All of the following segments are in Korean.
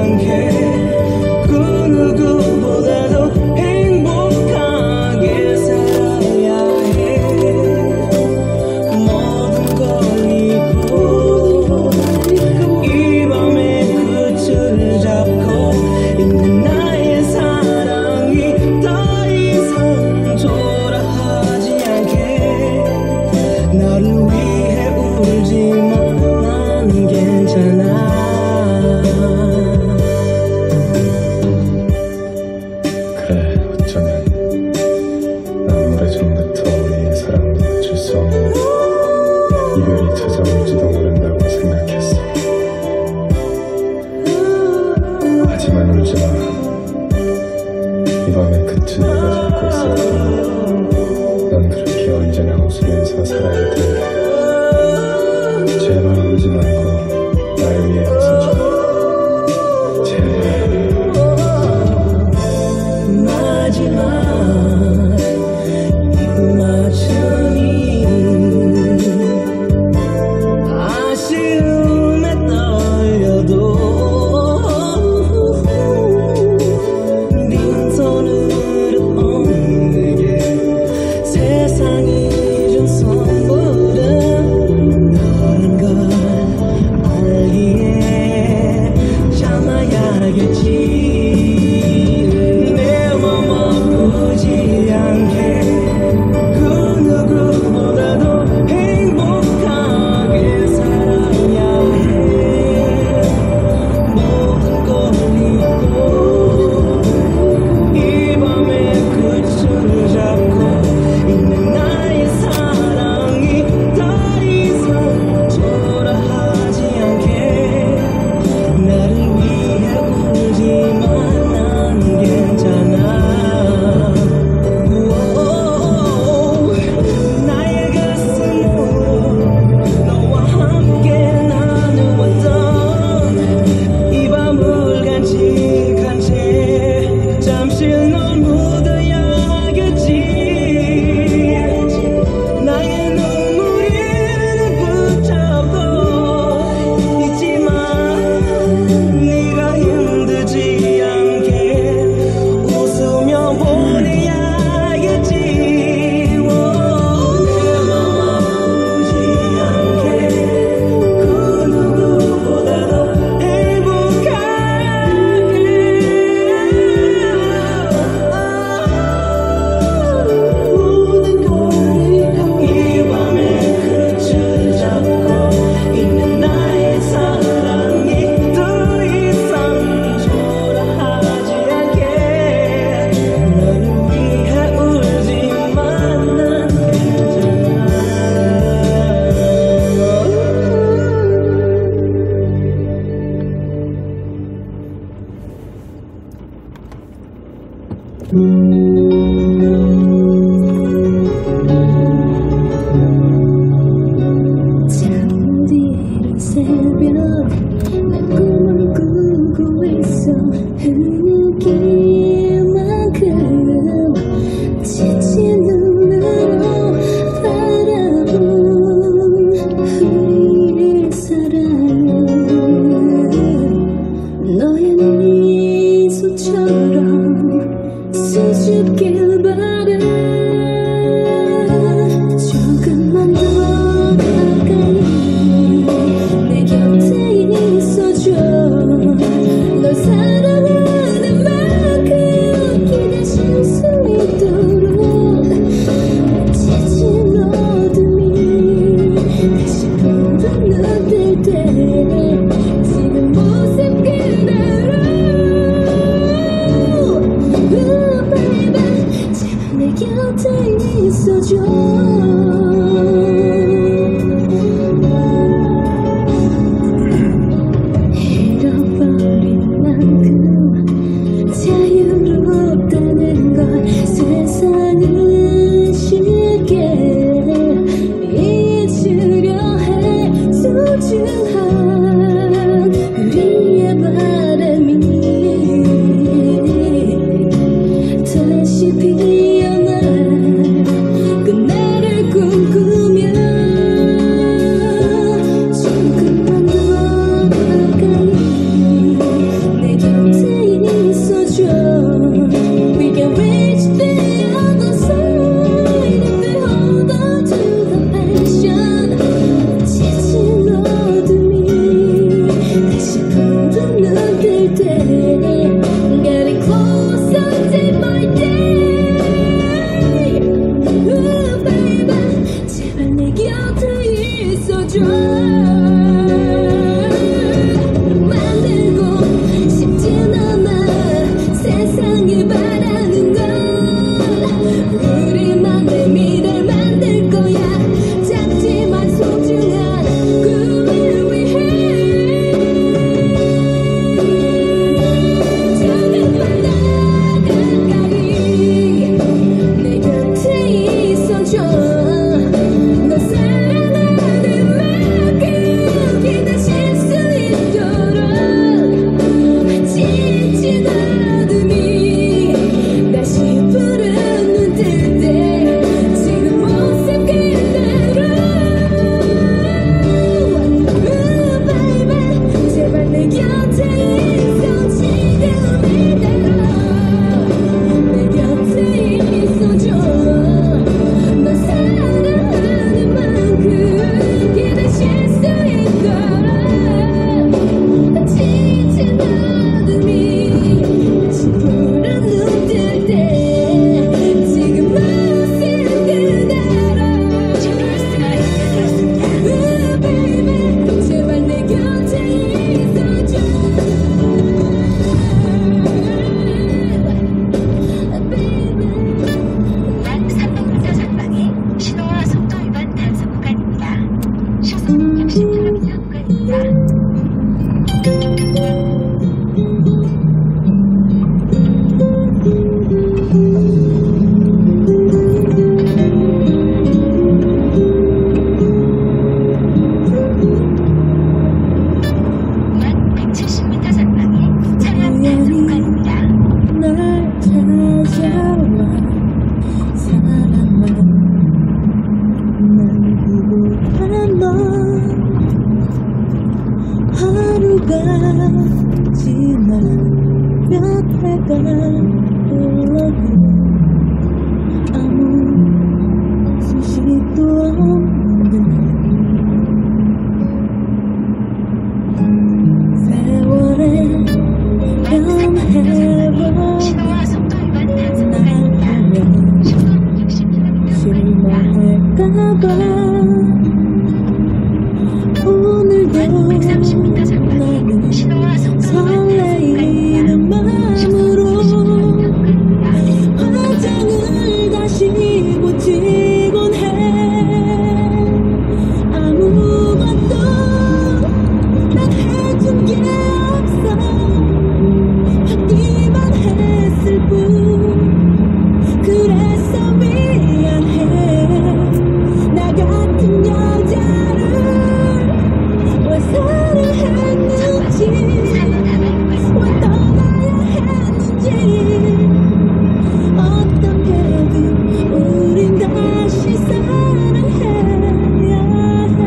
않게 그 누구보다도 행복하게 살아야 해. 모든 걸 잊고 이 밤에 끝을 잡고 있는 나의 사랑이 더 이상 초라하지 않게. 너를 위해 울지만 난 괜찮아. 그래, 어쩌면 난 오래전부터 우리의 사랑을 멈출 수 없는 이별이 찾아올지도 모른다고 생각했어. 하지만 울지마. 이 밤의 끝은 내가 잡고 있을 테니 넌 그렇게 언제나 웃으면서 살아야 돼. 제발 울지 말고 날 위해 웃어줘. 제발. 마지막 입맞춤이 아쉬움에 떨려도 빈손으로 없는 게 세상이 준 선물은 너란 걸 알기에 참아야겠지. 잠들이 이른 새벽 난 꿈을 꾸고 있어. 흐느끼만큼 지친 눈으로 바라본 우리의 사랑은 너의 미소처럼 수줍 곁에 있어 지금 이대로 내 곁에 있어줘 널 사랑하는 만큼 기대실 수 있도록 지친 어둠이 다시 푸른 눈 뜰 때 지금 모습 그대로 지울 수가 있겠습니다. baby 제발 내 곁에 있어줘 baby 약 300m 전방에 신호와 속도 위반 단속 구간입니다. 시속 60km 구간입니다. 약 170m 전방에 차량 단속 구간입니다. 날 찾아와 사랑아 난 그곳한 너 하루가 지나 몇 해가 흘러도 아무 소식도 없는데 세월에 변해버린 신호와 속도 위반 단속 구간입니다. 나를 시속 60km 실망할까봐 오늘도 130m 전방에 나는 신호와 속도 위반 단속 설레이는 구간입니다. 시속 마음으로 60km 구간입니다. 화장을 다시 고치곤 해 아무것도 난 해준 게 없어 하기만 했을 뿐 그래서 미안해 나 같은 여자를 왜 사랑했는지 왜 떠나야 했는지 어떻게든 우린 다시 사랑해야 해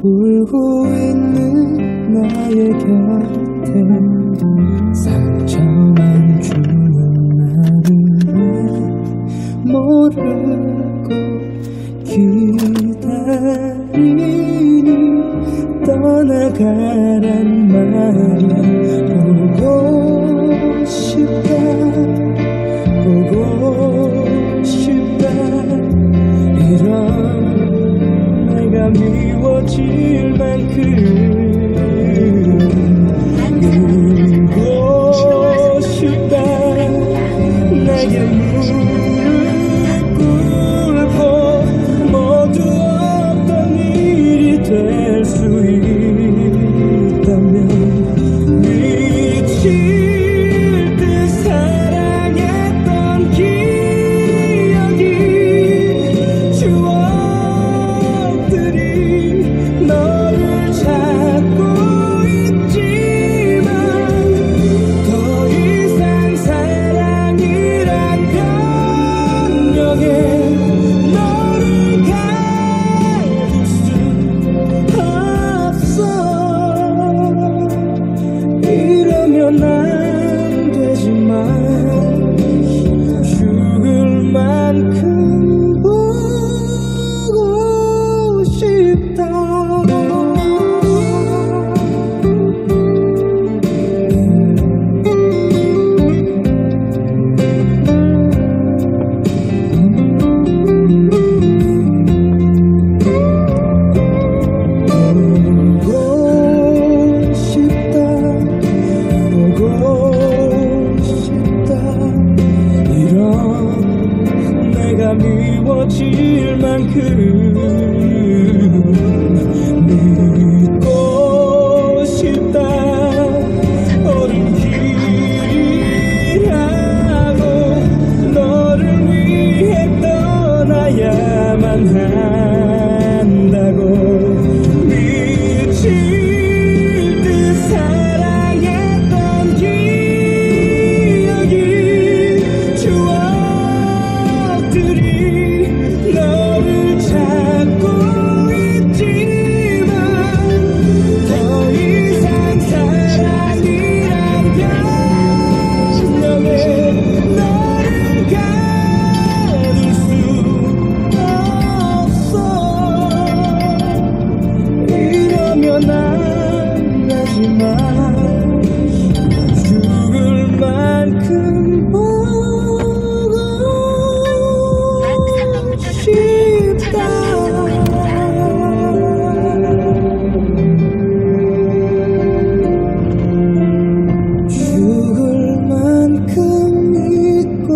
울고 있는 나의 곁에 상처만 주는 나를 모르고 기다리니 떠나가란 말이야. 보고 싶다 보고 싶다 이런 내가 미워질 만큼 울고 싶다 내게 무릎 꿇고 모두 없던 일이 될 수 있다면 미칠 듯 사랑했던 기억이 추억들이 너를 찾고 있지만 더 이상 사랑이란 감정에 너를 가둘 수 없어. 이러면 안 되지만 죽을 만큼 보고 싶다. 보고 싶다 보고 싶다 이런 내가 미워질 만큼 믿고 싶다. 어른 길이라고 너를 위해 떠나야만 한다고 미칠 듯 사랑했던 기억이 추억들이 너를 찾고 있지만 더 이상 사랑이란 감정에 너를 가둘 수 없어. 이러면 안 하지만 죽을 만큼 보고 싶다. 죽을 만큼 믿고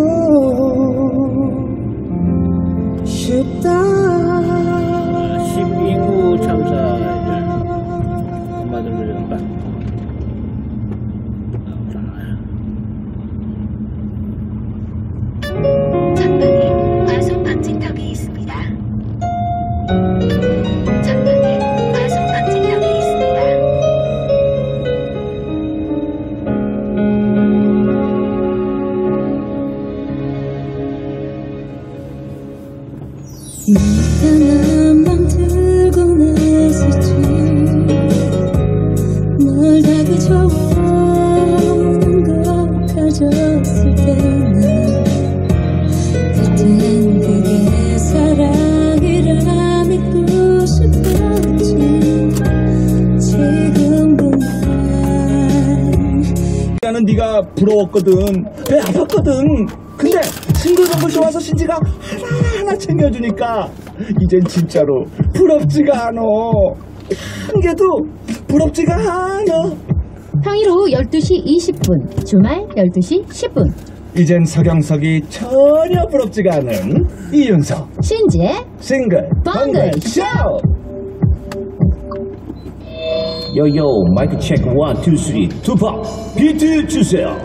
싶다. 12구 참사자 엄마 좀 들려봐. 전방에 과속 방지턱이 있습니다. 전방에 과속 방지턱이 있습니다. 이상한 맘 들고 나서지 널 닿기 좋아하는 것 가졌을 때는 그땐 그게 사랑이라 믿고 싶었지. 지금도 난 나는 네가 부러웠거든. 배 아팠거든. 근데 싱글벙글 좋아서 신지가 하나하나 챙겨주니까 이젠 진짜로 부럽지가 않아. 한 개도 부럽지가 않아. 평일 오후 12시 20분, 주말 12시 10분. 이젠 서경석이 전혀 부럽지가 않은 이윤석 신지의 싱글벙글 쇼. 요요 마이크 체크 1, 2, 3 투팍 비트 주세요.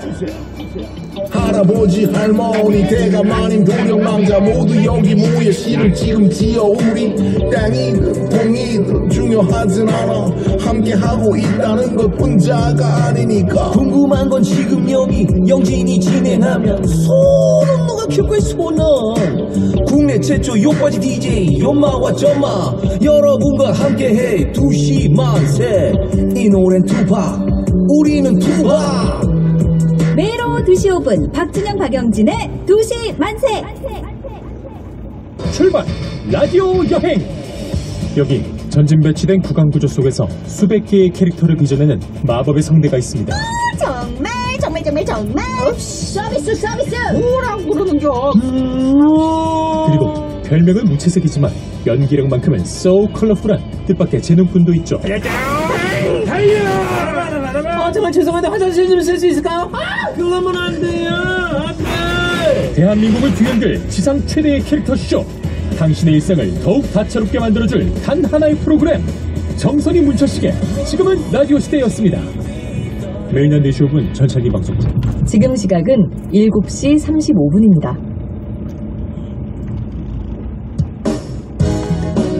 할아버지 할머니 대가마님 동력망자 모두 여기 모여 시를 지금 지어 우리 땅이든 동이든 중요하진 않아 함께하고 있다는 것 뿐자가 아니니까 궁금한 건 지금 여기 영진이 진행하면 손은 누가 최고의 소년 국내 최초 욕바지 DJ 연마와 점마 여러분과 함께해 2시 만세 이 노래는 투팍 우리는 투팍 매일 오후 2시 5분 박진영 박영진의 2시 만세. 출발! 라디오 여행! 여기 전진 배치된 구강 구조 속에서 수백 개의 캐릭터를 빚어내는 마법의 성대가 있습니다. 정말 서비스 뭐라고 그러는겨? 그리고 별명은 무채색이지만 연기력만큼은 so 컬러풀한 뜻밖의 재능꾼도 있죠. 정말 죄송한데 화장실 좀 쓸 수 있을까요? 그러면 안 돼요. 안 돼. 대한민국을 뒤흔들 지상 최대의 캐릭터쇼. 당신의 일상을 더욱 다채롭게 만들어줄 단 하나의 프로그램. 정선이 문철식의 지금은 라디오 시대였습니다. 매일 낮 4시 5분 전차기 방송 중. 지금 시각은 7시 35분입니다.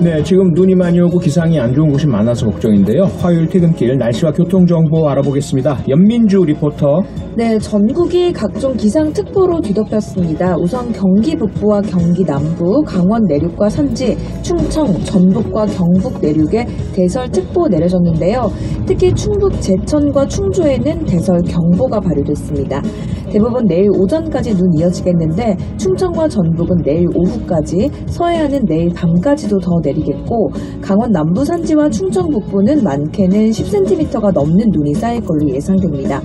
네, 지금 눈이 많이 오고 기상이 안 좋은 곳이 많아서 걱정인데요. 화요일 퇴근길 날씨와 교통정보 알아보겠습니다. 연민주 리포터. 네, 전국이 각종 기상특보로 뒤덮였습니다. 우선 경기 북부와 경기 남부, 강원 내륙과 산지, 충청, 전북과 경북 내륙에 대설특보 내려졌는데요. 특히 충북 제천과 충주에는 대설경보가 발효됐습니다. 대부분 내일 오전까지 눈 이어지겠는데 충청과 전북은 내일 오후까지, 서해안은 내일 밤까지도 더 내리겠고 강원 남부 산지와 충청 북부는 많게는 10cm가 넘는 눈이 쌓일 걸로 예상됩니다.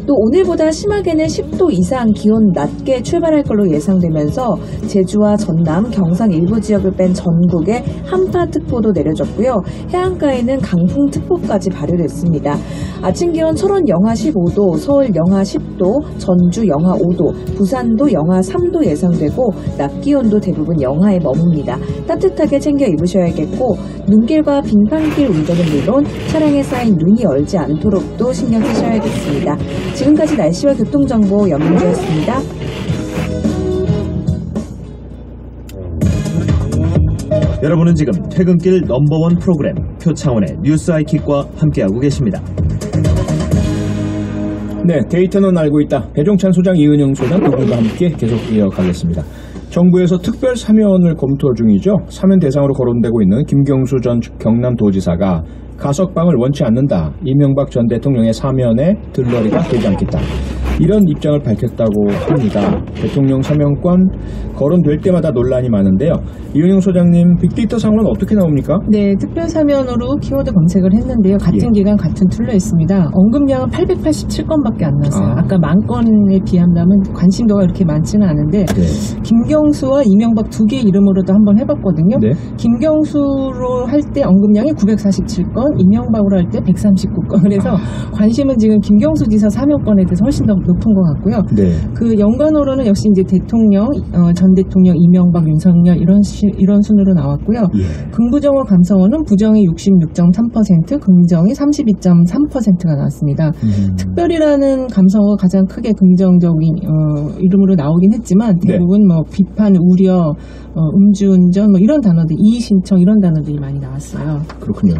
또 오늘보다 심하게는 10도 이상 기온 낮게 출발할 걸로 예상되면서 제주와 전남, 경상 일부 지역을 뺀 전국에 한파특보도 내려졌고요. 해안가에는 강풍특보까지 발효됐습니다. 아침 기온 철원 영하 15도, 서울 영하 10도, 전주 영하 5도, 부산도 영하 3도 예상되고 낮 기온도 대부분 영하에 머뭅니다. 따뜻하게 챙겨 입으셔야겠고 눈길과 빙판길 운전은 물론 차량에 쌓인 눈이 얼지 않도록도 신경 쓰셔야겠습니다. 지금까지 날씨와 교통정보 연민주였습니다. 여러분은 지금 퇴근길 넘버원 프로그램 표창원의 뉴스 아이킥과 함께하고 계십니다. 네, 데이터는 알고 있다. 배종찬 소장, 이은영 소장 두 분과 함께 계속 이어가겠습니다. 정부에서 특별 사면을 검토 중이죠. 사면 대상으로 거론되고 있는 김경수 전 경남도지사가 가석방을 원치 않는다. 이명박 전 대통령의 사면에 들러리가 되지 않겠다. 이런 입장을 밝혔다고 합니다. 대통령 사면권 거론될 때마다 논란이 많은데요. 이은영 소장님, 빅데이터 상으로는 어떻게 나옵니까? 네, 특별 사면으로 키워드 검색을 했는데요. 같은 기간 같은 툴로 했습니다. 언급량은 887건밖에 안 나왔어요. 아까 10,000건에 비한다면 관심도가 그렇게 많지는 않은데 김경수와 이명박 두 개 이름으로도 한번 해봤거든요. 김경수로 할 때 언급량이 947건, 이명박으로 할 때 139건. 그래서 관심은 지금 김경수 지사 사면권에 대해서 훨씬 더 높은 것 같고요. 그 연관어로는 역시 이제 대통령, 전 대통령, 이명박, 윤석열 이런 순으로 나왔고요. 긍부정어 감성어는 부정이 66.3%, 긍정이 32.3%가 나왔습니다. 특별이라는 감성어가 가장 크게 긍정적인 이름으로 나오긴 했지만 대부분 뭐 비판, 우려, 음주운전 뭐 이런 단어들, 이의신청 이런 단어들이 많이 나왔어요. 그렇군요.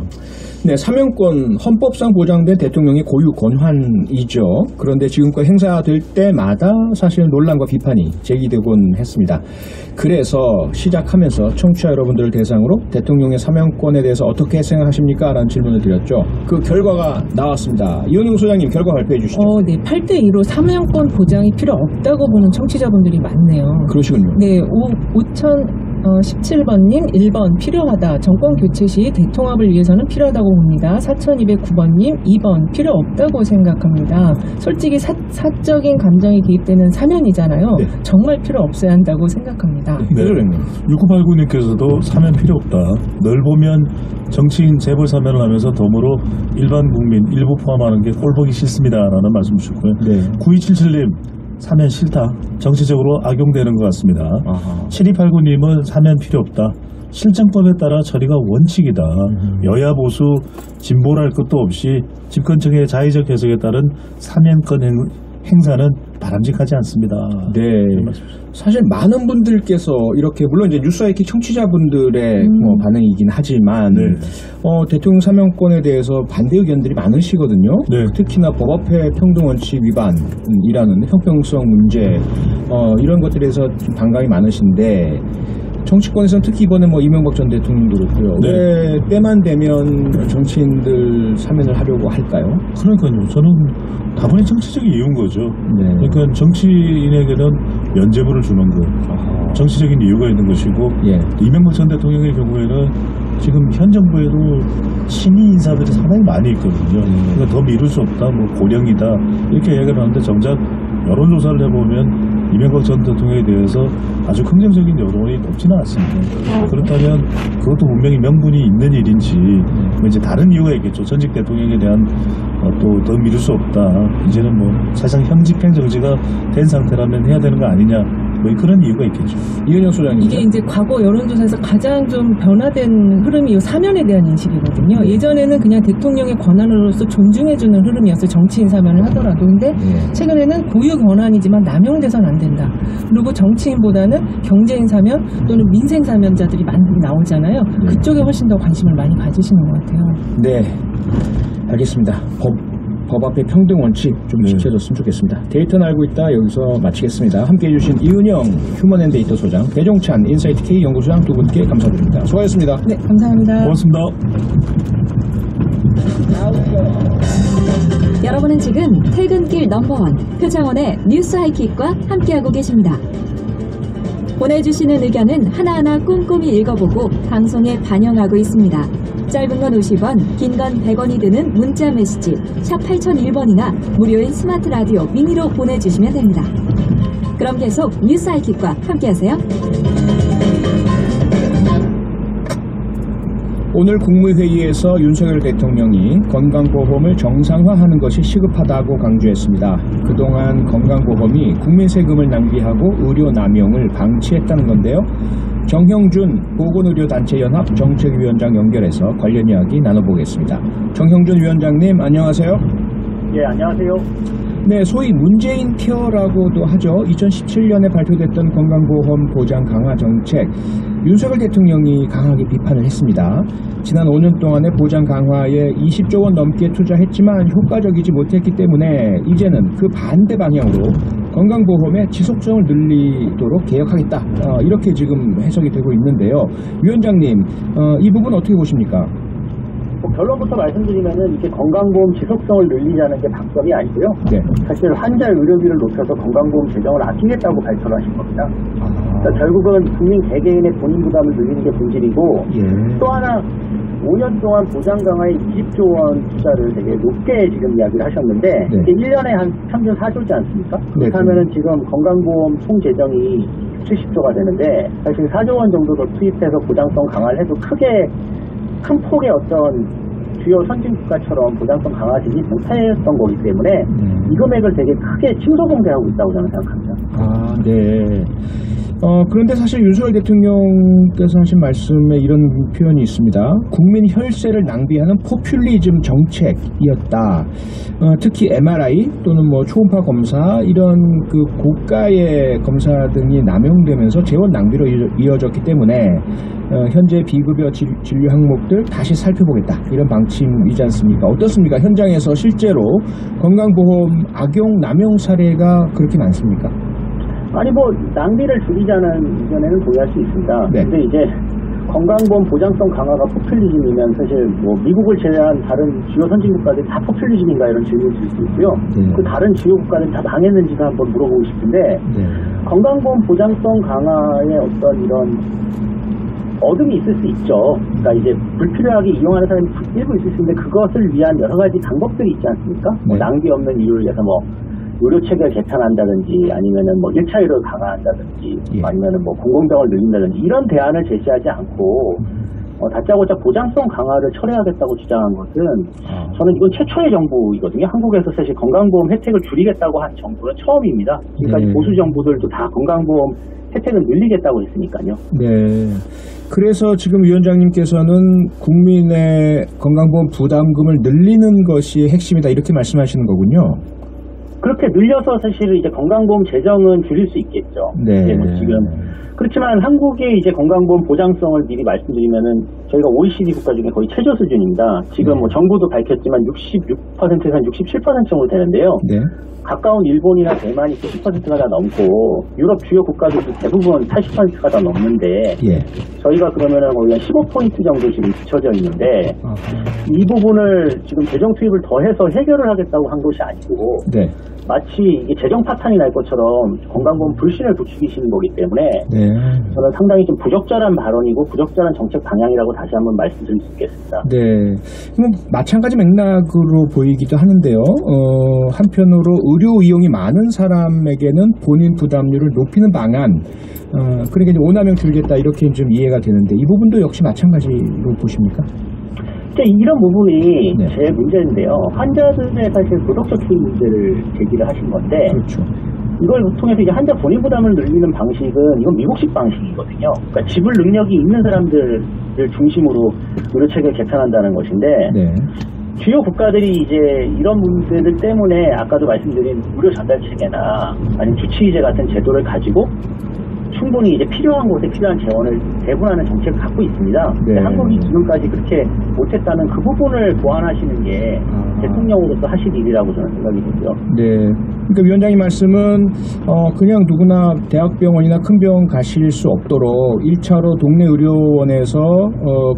네, 사면권 헌법상 보장된 대통령의 고유 권한이죠. 그런데 지금껏 행사될 때마다 사실 논란과 비판이 제기되곤 했습니다. 그래서 시작하면서 청취자 여러분들을 대상으로 대통령의 사면권에 대해서 어떻게 생각하십니까? 라는 질문을 드렸죠. 그 결과가 나왔습니다. 이은영 소장님, 결과 발표해 주시죠. 네, 8대2로 사면권 보장이 필요 없다고 보는 청취자분들이 많네요. 그러시군요. 네, 5017번님 1번 필요하다. 정권 교체 시 대통합을 위해서는 필요하다고 봅니다. 4209번님 2번 필요 없다고 생각합니다. 솔직히 사적인 감정이 개입되는 사면이잖아요. 정말 필요 없어야 한다고 생각합니다. 네. 6989님께서도 사면 필요 없다. 널 보면 정치인 재벌 사면을 하면서 덤으로 일반 국민 일부 포함하는 게 꼴보기 싫습니다. 라는 말씀 주셨고요. 9277님 사면 싫다. 정치적으로 악용되는 것 같습니다. 7289님은 사면 필요 없다. 실정법에 따라 처리가 원칙이다. 여야 보수 진보랄 것도 없이 집권층의 자의적 해석에 따른 사면권 행사는 바람직하지 않습니다. 네. 사실 많은 분들께서 이렇게 물론 이제 뉴스아이키 청취자분들의 뭐 반응이긴 하지만 대통령 사면권에 대해서 반대 의견들이 많으시거든요. 특히나 법 앞에 평등 원칙 위반이라는 형평성 문제 이런 것들에서 좀 반감이 많으신데 정치권에서는 특히 이번에 뭐 이명박 전 대통령도 그렇고요. 왜 때만 되면 정치인들 사면을 하려고 할까요? 그러니까요. 저는 다분히 정치적인 이유인 거죠. 그러니까 정치인에게는 면죄부를 주는 것, 정치적인 이유가 있는 것이고 이명박 전 대통령의 경우에는 지금 현 정부에도 친위 인사들이 상당히 많이 있거든요. 그러니까 더 미룰 수 없다, 뭐 고령이다 이렇게 이야기를 하는데 정작 여론조사를 해보면 이명박 전 대통령에 대해서 아주 긍정적인 여론이 높지는 않습니다. 그렇다면 그것도 분명히 명분이 있는 일인지 뭐 이제 다른 이유가 있겠죠. 전직 대통령에 대한 또 더 미룰 수 없다. 이제는 뭐 사실상 형집행 정지가 된 상태라면 해야 되는 거 아니냐. 뭐 그런 이유가 있겠죠. 이은영 소장님. 이게 이제 과거 여론조사에서 가장 좀 변화된 흐름이 이 사면에 대한 인식이거든요. 예전에는 그냥 대통령의 권한으로서 존중해주는 흐름이었어요. 정치인 사면을 하더라도. 근데 최근에는 고유 권한이지만 남용돼서는 안 된다. 그리고 정치인보다는 경제인 사면 또는 민생 사면자들이 많이 나오잖아요. 그쪽에 훨씬 더 관심을 많이 가지시는 것 같아요. 네. 알겠습니다. 법 앞에 평등 원칙 좀 지켜줬으면 좋겠습니다. 데이터는 알고 있다 여기서 마치겠습니다. 함께해 주신 이은영 휴먼앤데이터 소장, 배종찬 인사이트 K 연구소장 두 분께 감사드립니다. 수고하셨습니다. 네, 감사합니다. 고맙습니다. 여러분은 지금 퇴근길 넘버원 표창원의 뉴스 하이킥과 함께하고 계십니다. 보내주시는 의견은 하나하나 꼼꼼히 읽어보고 방송에 반영하고 있습니다. 짧은 건 50원, 긴 건 100원이 드는 문자 메시지 샵 8001번이나 무료인 스마트 라디오 미니로 보내주시면 됩니다. 그럼 계속 뉴스 하이킥과 함께하세요. 오늘 국무회의에서 윤석열 대통령이 건강보험을 정상화하는 것이 시급하다고 강조했습니다. 그동안 건강보험이 국민 세금을 낭비하고 의료 남용을 방치했다는 건데요. 정형준 보건의료단체연합 정책위원장 연결해서 관련 이야기 나눠보겠습니다. 정형준 위원장님 안녕하세요. 예, 안녕하세요. 네, 소위 문재인 케어라고도 하죠. 2017년에 발표됐던 건강보험 보장 강화 정책, 윤석열 대통령이 강하게 비판을 했습니다. 지난 5년 동안의 보장 강화에 20조 원 넘게 투자했지만 효과적이지 못했기 때문에 이제는 그 반대 방향으로 건강보험의 지속성을 늘리도록 개혁하겠다. 이렇게 지금 해석이 되고 있는데요. 위원장님, 이 부분 어떻게 보십니까? 결론부터 말씀드리면은 이게 건강보험 지속성을 늘리자는 게 방법이 아니고요. 사실 환자 의료비를 높여서 건강보험 재정을 아끼겠다고 발표를 하신 겁니다. 그러니까 결국은 국민 개개인의 본인 부담을 늘리는 게 본질이고 또 하나 5년 동안 보장 강화에 20조 원 투자를 되게 높게 지금 이야기를 하셨는데 이게 1년에 한 평균 4조지 않습니까? 그렇다면은 지금 건강보험 총 재정이 70조가 되는데 사실 4조 원 정도 더 투입해서 보장성 강화를 해도 크게 큰 폭의 어떤 주요 선진국가처럼 보장성 강화되지 못했던 거기 때문에 이 금액을 되게 크게 침소봉대하고 있다고 저는 생각합니다. 아, 네. 그런데 사실 윤석열 대통령께서 하신 말씀에 이런 표현이 있습니다. 국민 혈세를 낭비하는 포퓰리즘 정책이었다. 특히 MRI 또는 뭐 초음파 검사 이런 그 고가의 검사 등이 남용되면서 재원 낭비로 이어졌기 때문에 현재 비급여 진료 항목들 다시 살펴보겠다. 이런 방침이지 않습니까? 어떻습니까? 현장에서 실제로 건강보험 악용 남용 사례가 그렇게 많습니까? 아니 뭐 낭비를 줄이자는 의견에는 동의할 수 있습니다. 근데 이제 건강보험 보장성 강화가 포퓰리즘이면 사실 뭐 미국을 제외한 다른 주요 선진국가들이 다 포퓰리즘인가 이런 질문을 들 수 있고요. 그 다른 주요 국가들은 다 망했는지도 한번 물어보고 싶은데 건강보험 보장성 강화의 어떤 이런 어둠이 있을 수 있죠. 그러니까 이제 불필요하게 이용하는 사람이 일부 있을 수 있는데 그것을 위한 여러 가지 방법들이 있지 않습니까? 뭐 낭비 없는 의료를 위해서 뭐 의료 체계를 개편한다든지 아니면은 뭐 1차 의료를 강화한다든지 아니면은 뭐 공공병을 늘린다든지 이런 대안을 제시하지 않고 다짜고짜 보장성 강화를 철회하겠다고 주장한 것은 저는 이건 최초의 정부이거든요. 한국에서 사실 건강보험 혜택을 줄이겠다고 한 정부는 처음입니다. 지금까지 보수 정부들도 다 건강보험 혜택을 늘리겠다고 했으니까요. 네. 그래서 지금 위원장님께서는 국민의 건강보험 부담금을 늘리는 것이 핵심이다 이렇게 말씀하시는 거군요. 그렇게 늘려서 사실 이제 건강보험 재정은 줄일 수 있겠죠. 네. 뭐 지금 그렇지만 한국의 이제 건강보험 보장성을 미리 말씀드리면은 저희가 OECD 국가 중에 거의 최저 수준입니다. 지금 뭐 정부도 밝혔지만 66%에서 한 67% 정도 되는데요. 네. 가까운 일본이나 대만이 90%가 다 넘고 유럽 주요 국가들도 대부분 80%가 다 넘는데 예. 저희가 그러면은 거의 한 15포인트 정도 지금 뒤쳐져 있는데 이 부분을 지금 재정 투입을 더해서 해결을 하겠다고 한 것이 아니고 네. 마치 이게 재정 파탄이 날 것처럼 건강보험 불신을 부추기시는 거기 때문에 네. 저는 상당히 좀 부적절한 발언이고 부적절한 정책 방향이라고 다시 한번 말씀드릴 수 있겠습니다. 네. 마찬가지 맥락으로 보이기도 하는데요. 한편으로 의료 이용이 많은 사람에게는 본인 부담률을 높이는 방안, 그러니까 이제 오남용 줄이겠다 이렇게 좀 이해가 되는데 이 부분도 역시 마찬가지로 보십니까? 이런 부분이 제일 문제인데요. 환자들의 사실 도덕적 투입 문제를 제기를 하신 건데, 그렇죠. 이걸 통해서 이제 환자 본인 부담을 늘리는 방식은 이건 미국식 방식이거든요. 그러니까 지불 능력이 있는 사람들을 중심으로 의료 체계를 개편한다는 것인데, 네. 주요 국가들이 이제 이런 문제들 때문에 아까도 말씀드린 의료 전달 체계나 아니면 주치의제 같은 제도를 가지고 충분히 이제 필요한 곳에 필요한 재원을 배분하는 정책을 갖고 있습니다. 근데 한국이 지금까지 그렇게 못했다는 그 부분을 보완하시는 게 대통령으로서 하실 일이라고 저는 생각이 되고요. 네. 그러니까 위원장님 말씀은 그냥 누구나 대학병원이나 큰 병원 가실 수 없도록 1차로 동네 의료원에서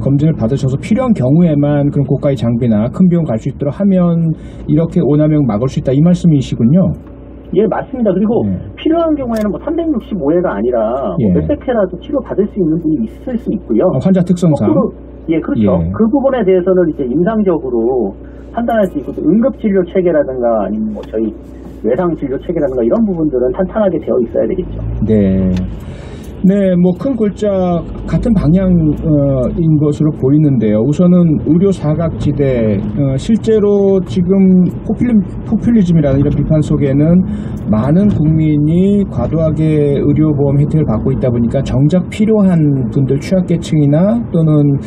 검진을 받으셔서 필요한 경우에만 그런 고가의 장비나 큰 병원 갈 수 있도록 하면 이렇게 오남용 막을 수 있다 이 말씀이시군요. 예, 맞습니다. 그리고 필요한 경우에는 뭐 365회가 아니라 뭐 몇백 회라도 치료 받을 수 있는 분이 있을 수 있고요. 환자 특성상. 예, 그렇죠. 그 부분에 대해서는 이제 임상적으로 판단할 수 있고 응급진료 체계라든가 아니면 뭐 저희 외상진료 체계라든가 이런 부분들은 탄탄하게 되어 있어야 되겠죠. 네. 네, 뭐 큰 골자 같은 방향인 것으로 보이는데요. 우선은 의료 사각지대, 실제로 지금 포퓰리즘이라는 이런 비판 속에는 많은 국민이 과도하게 의료보험 혜택을 받고 있다 보니까 정작 필요한 분들 취약계층이나 또는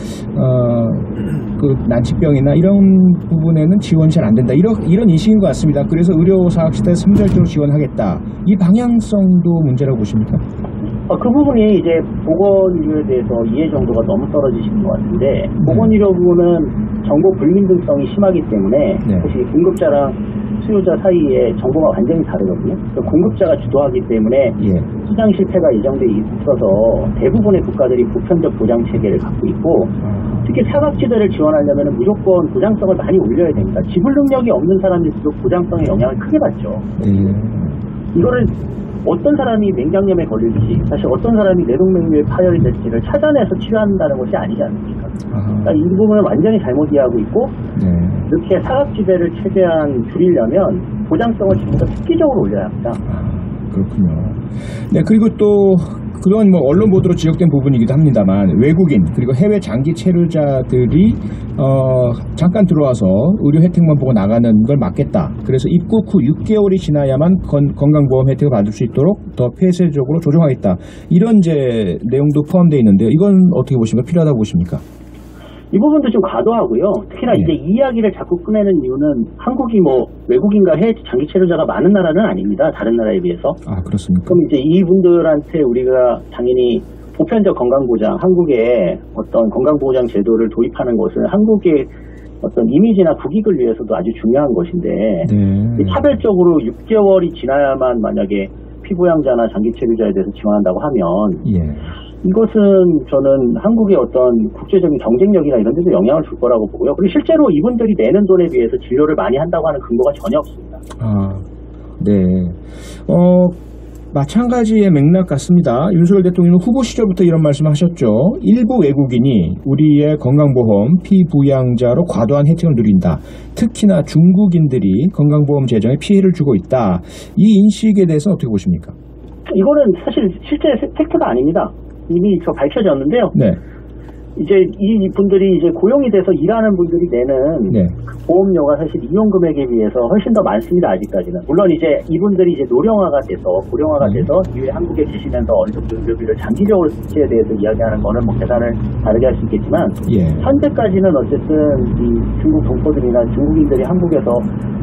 그 난치병이나 이런 부분에는 지원이 잘 안 된다. 이런 인식인 것 같습니다. 그래서 의료 사각지대 선별적으로 지원하겠다. 이 방향성도 문제라고 보십니까? 그 부분이 이제 보건의료에 대해서 이해 정도가 너무 떨어지시는 것 같은데, 보건의료 부분은 정보 불민등성이 심하기 때문에 사실 공급자랑 수요자 사이에 정보가 완전히 다르거든요. 공급자가 주도하기 때문에 시장 실패가 예정돼 있어서 대부분의 국가들이 보편적 보장 체계를 갖고 있고, 특히 사각지대를 지원하려면 무조건 보장성을 많이 올려야 됩니다. 지불 능력이 없는 사람들도 보장성에 영향을 크게 받죠. 이거를 어떤 사람이 맹장염에 걸릴지, 사실 어떤 사람이 뇌동맥류에 파열이 될지를 찾아내서 치료한다는 것이 아니지 않습니까? 그러니까 이 부분을 완전히 잘못 이해하고 있고, 이렇게 사각지대를 최대한 줄이려면 보장성을 지금 더 획기적으로 올려야 합니다. 그렇군요. 네, 그리고 또 그건 뭐 언론 보도로 지적된 부분이기도 합니다만 외국인 그리고 해외 장기 체류자들이 잠깐 들어와서 의료 혜택만 보고 나가는 걸 막겠다. 그래서 입국 후 6개월이 지나야만 건강보험 혜택을 받을 수 있도록 더 폐쇄적으로 조정하겠다. 이런 이제 내용도 포함되어 있는데요. 이건 어떻게 보십니까? 필요하다고 보십니까? 이 부분도 좀 과도하고요. 특히나 이제 이 이야기를 자꾸 꺼내는 이유는 한국이 뭐 외국인과 해외 장기 체류자가 많은 나라는 아닙니다. 다른 나라에 비해서. 아, 그렇습니까? 그럼 이제 이분들한테 우리가 당연히 보편적 건강보장, 한국의 어떤 건강보장 제도를 도입하는 것은 한국의 어떤 이미지나 국익을 위해서도 아주 중요한 것인데, 차별적으로 6개월이 지나야만 만약에 피부양자나 장기 체류자에 대해서 지원한다고 하면, 이것은 저는 한국의 어떤 국제적인 경쟁력이나 이런 데도 영향을 줄 거라고 보고요. 그리고 실제로 이분들이 내는 돈에 비해서 진료를 많이 한다고 하는 근거가 전혀 없습니다. 아, 네. 마찬가지의 맥락 같습니다. 윤석열 대통령은 후보 시절부터 이런 말씀을 하셨죠. 일부 외국인이 우리의 건강보험 피부양자로 과도한 혜택을 누린다. 특히나 중국인들이 건강보험 재정에 피해를 주고 있다. 이 인식에 대해서는 어떻게 보십니까? 이거는 사실 실제 팩트가 아닙니다. 이미 밝혀졌는데요. 이제 이 분들이 이제 고용이 돼서 일하는 분들이 내는 보험료가 사실 이용 금액에 비해서 훨씬 더 많습니다. 아직까지는. 물론 이제 이분들이 이제 노령화가 돼서 고령화가 돼서 이후에 한국에 계시면서 어느 정도 의료비를 장기적으로 수치에 대해서 이야기하는 거는 뭐 계산을 다르게 할 수 있겠지만 현재까지는 어쨌든 이 중국 동포들이나 중국인들이 한국에서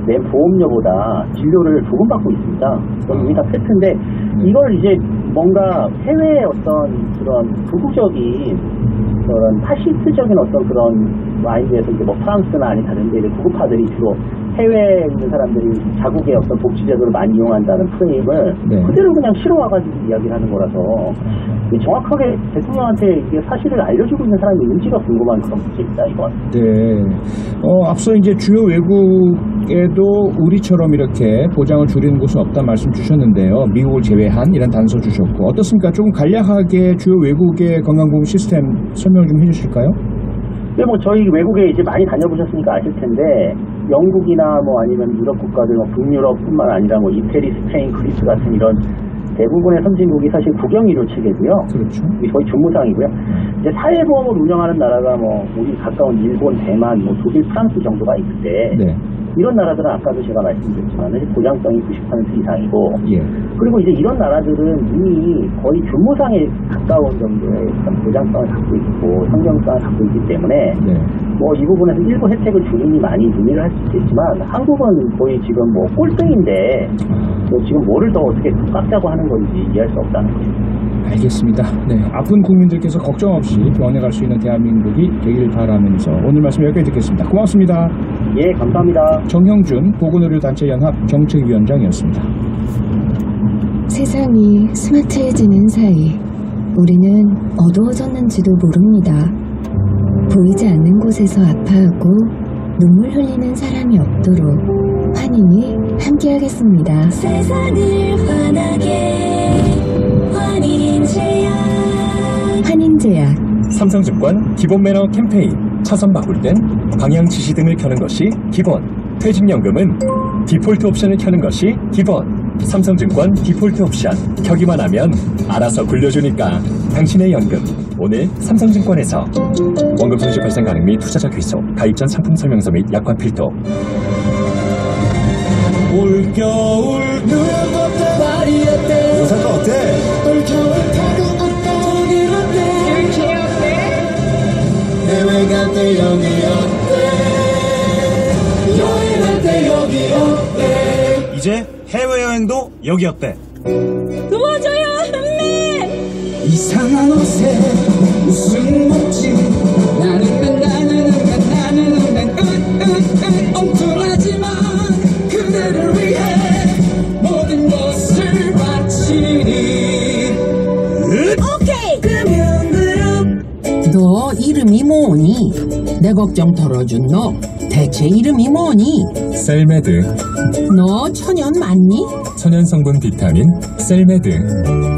낸 보험료보다 진료를 조금 받고 있습니다. 그건 이미 다 팩트인데 이걸 이제 뭔가 해외의 어떤 그런 극우적인 그런 파시스트적인 어떤 그런 와인에서 이제 뭐 프랑스나 아니 다른 데 구급파들이 주로 해외에 있는 사람들이 자국의 어떤 복지제도를 많이 이용한다는 프레임을 그대로 그냥 실어와가지고 이야기를 하는 거라서 정확하게 대통령한테 이게 사실을 알려주고 있는 사람이 있는지가 궁금한 그런 문제입니다, 이건. 네. 앞서 이제 주요 외국에도 우리처럼 이렇게 보장을 줄이는 곳은 없다는 말씀 주셨는데요. 미국을 제외한 이런 단서 주셨고 어떻습니까? 조금 간략하게 주요 외국의 건강보험 시스템 설명 좀 해주실까요? 네, 뭐 저희 외국에 이제 많이 다녀보셨으니까 아실 텐데 영국이나 뭐 아니면 유럽 국가들, 뭐 북유럽뿐만 아니라 뭐 이태리, 스페인, 그리스 같은 이런 대부분의 선진국이 사실 국영의료 체계고요. 그렇죠. 거의 준무상이고요. 이제 사회보험을 운영하는 나라가 뭐 우리 가까운 일본, 대만, 뭐 독일, 프랑스 정도가 있는데 이런 나라들은 아까도 제가 말씀드렸지만 보장성이 90% 이상이고 그리고 이제 이런 나라들은 이미 거의 준무상에 가까운 정도의 보장성을 갖고 있고 성경성을 갖고 있기 때문에 뭐 이 부분에서 일부 혜택을 주민이 많이 논의를 할 수 있겠지만 한국은 거의 지금 뭐 꼴등인데 뭐 지금 뭐를 더 어떻게 깎자고 하는 건지 이해할 수 없다는 거죠. 알겠습니다. 네, 아픈 국민들께서 걱정 없이 병원에 갈 수 있는 대한민국이 되길 바라면서 오늘 말씀 여기까지 듣겠습니다. 고맙습니다. 예, 감사합니다. 정형준 보건의료단체연합 정책위원장이었습니다. 세상이 스마트해지는 사이 우리는 어두워졌는지도 모릅니다. 보이지 않는 곳에서 아파하고 눈물 흘리는 사람이 없도록 환인이 함께하겠습니다. 세상을 환하게 환인제약 삼성증권 기본 매너 캠페인 차선 바꿀 땐 방향 지시 등을 켜는 것이 기본 퇴직연금은 디폴트 옵션을 켜는 것이 기본 삼성증권 디폴트 옵션 켜기만 하면 알아서 굴려주니까 당신의 연금 오늘 삼성증권에서 원금 손실 발생 가능 및 투자자 귀속 가입 전 상품 설명서 및 약관 필독 올겨울 눈부터 발이 어때 오사카 어때? 올겨울 타고 어때 독일 어때 일치 어때 해외 갈 때 여기 어때 여행할 때 여기 어때 이제 해외여행도 여기 어때 도와줘요 선배 이상한 옷에 무슨 멋지 나는 엉뚱하지만 그대를 위해 모든 것을 바치니 오케이 금융그룹 너 이름이 뭐니? 내 걱정 덜어준 너 대체 이름이 뭐니? 셀메드 너 천연 맞니? 천연 성분 비타민 셀메드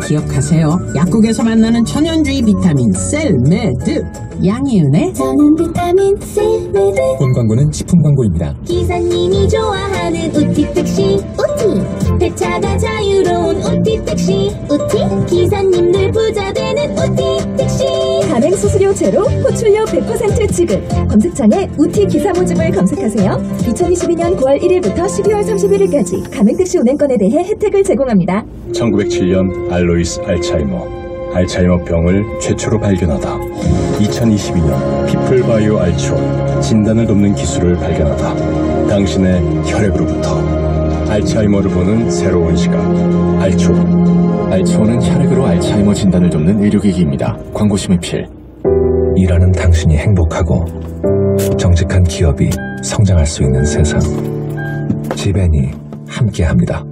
기억하세요. 약국에서 만나는 천연주의 비타민 셀메드 양희은의 저는 비타민 셀메드 본 광고는 식품 광고입니다. 기사님이 좋아하는 우티 택시 우티 배차가 자유로운 우티 택시 우티 기사님들 부자 되는 우티 택시 가맹 수수료 제로 호출료 100% 지급 검색창에 우티 기사 모집을 검색하세요. 2022년 9월 1일부터 12월 31일까지 가맹택시 운행권에 대해 혜택을 제공합니다. 1907년 알로이스 알츠하이머 병을 최초로 발견하다. 2022년 피플바이오 알츠온 진단을 돕는 기술을 발견하다. 당신의 혈액으로부터 알츠하이머를 보는 새로운 시각 알츠온. 알츠온은 혈액으로 알츠하이머 진단을 돕는 의료기기입니다. 광고 심의필. 일하는 당신이 행복하고 정직한 기업이 성장할 수 있는 세상. 지벤이 함께합니다.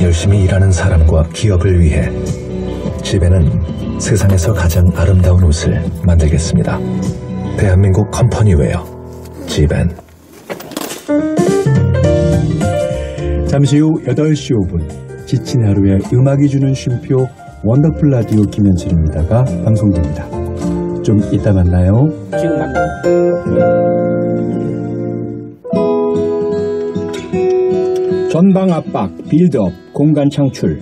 열심히 일하는 사람과 기업을 위해 지벤은 세상에서 가장 아름다운 옷을 만들겠습니다. 대한민국 컴퍼니웨어 지벤. 잠시 후 8시 5분 지친 하루에 음악이 주는 쉼표 원더풀 라디오 김현철입니다가 방송됩니다. 좀 이따 만나요. 전방 압박, 빌드업, 공간 창출.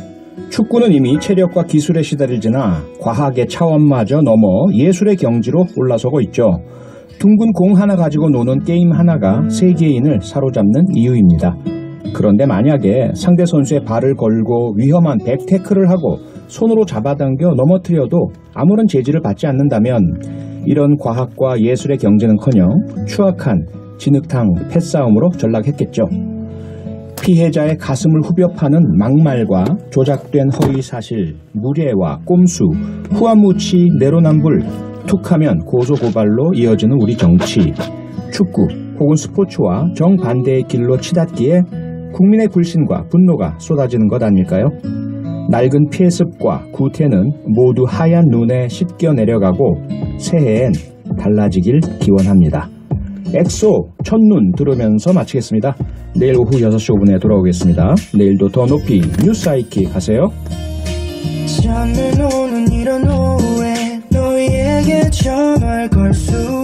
축구는 이미 체력과 기술에 시달리지나 과학의 차원마저 넘어 예술의 경지로 올라서고 있죠. 둥근 공 하나 가지고 노는 게임 하나가 세계인을 사로잡는 이유입니다. 그런데 만약에 상대 선수의 발을 걸고 위험한 백태클을 하고 손으로 잡아당겨 넘어뜨려도 아무런 제지를 받지 않는다면 이런 과학과 예술의 경쟁은커녕 추악한 진흙탕 패싸움으로 전락했겠죠. 피해자의 가슴을 후벼 파는 막말과 조작된 허위사실, 무례와 꼼수, 후안무치, 내로남불, 툭하면 고소고발로 이어지는 우리 정치, 축구 혹은 스포츠와 정반대의 길로 치닫기에 국민의 불신과 분노가 쏟아지는 것 아닐까요? 낡은 피해습과 구태는 모두 하얀 눈에 씻겨 내려가고 새해엔 달라지길 기원합니다. 엑소 첫눈 들으면서 마치겠습니다. 내일 오후 6시 5분에 돌아오겠습니다. 내일도 더 높이 뉴스 아이키 가세요. 잠을 오는 이런 오후에 너희에게 전화를 걸 수